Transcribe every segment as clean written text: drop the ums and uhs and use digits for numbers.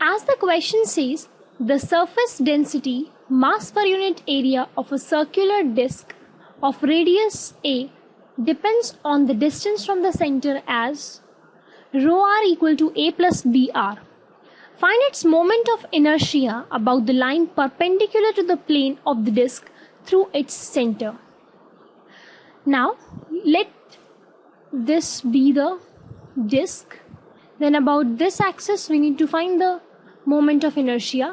As the question says, the surface density mass per unit area of a circular disk of radius a depends on the distance from the center as rho r equal to a plus br. Find its moment of inertia about the line perpendicular to the plane of the disk through its center. Now let this be the disk. Then about this axis we need to find the moment of inertia.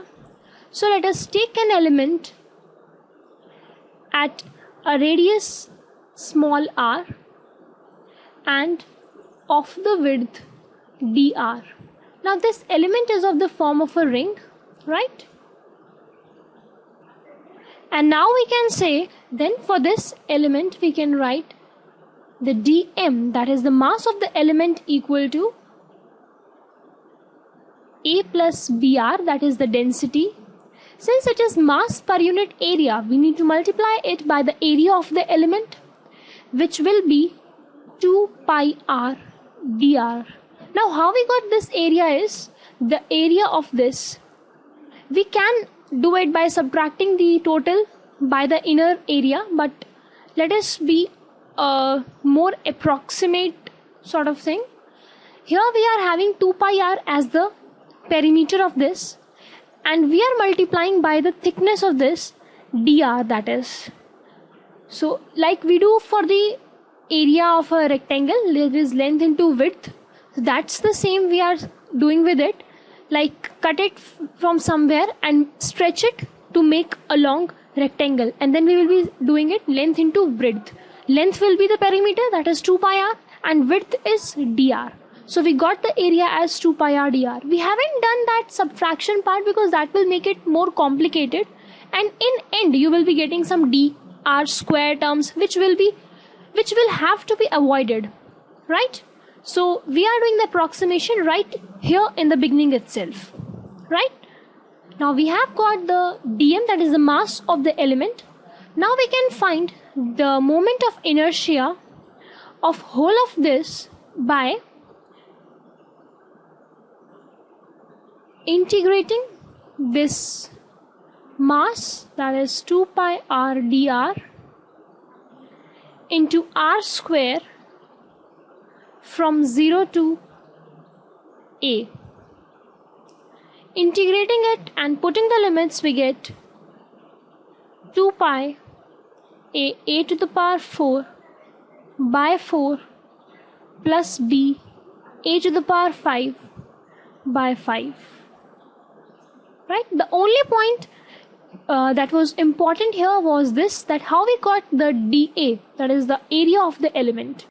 So let us take an element at a radius small r and of the width dr. Now this element is of the form of a ring, right? And now we can say, then for this element we can write the dm, that is the mass of the element, equal to a plus br, that is the density. Since it is mass per unit area, we need to multiply it by the area of the element, which will be 2 pi r dr. Now how we got this area is, the area of this, we can do it by subtracting the total by the inner area, but let us be a more approximate sort of thing. Here we are having 2 pi r as the perimeter of this, and we are multiplying by the thickness of this dr, that is. So like we do for the area of a rectangle, there is length into width. So that's the same we are doing with it. Like cut it from somewhere and stretch it to make a long rectangle, and then we will be doing it length into width. Length will be the perimeter, that is 2 pi r, and width is dr. So we got the area as 2 pi r dr. We haven't done that subtraction part because that will make it more complicated, and in end you will be getting some dr square terms which will have to be avoided, right? So we are doing the approximation right here in the beginning itself, right? Now we have got the dm, that is the mass of the element. Now we can find the moment of inertia of whole of this by integrating this mass, that is 2 pi r dr, into r square from 0 to a. Integrating it and putting the limits, we get 2 pi a to the power 4 by 4 plus b a to the power 5 by 5. Right? The only point that was important here was this, that how we got the dA, that is the area of the element.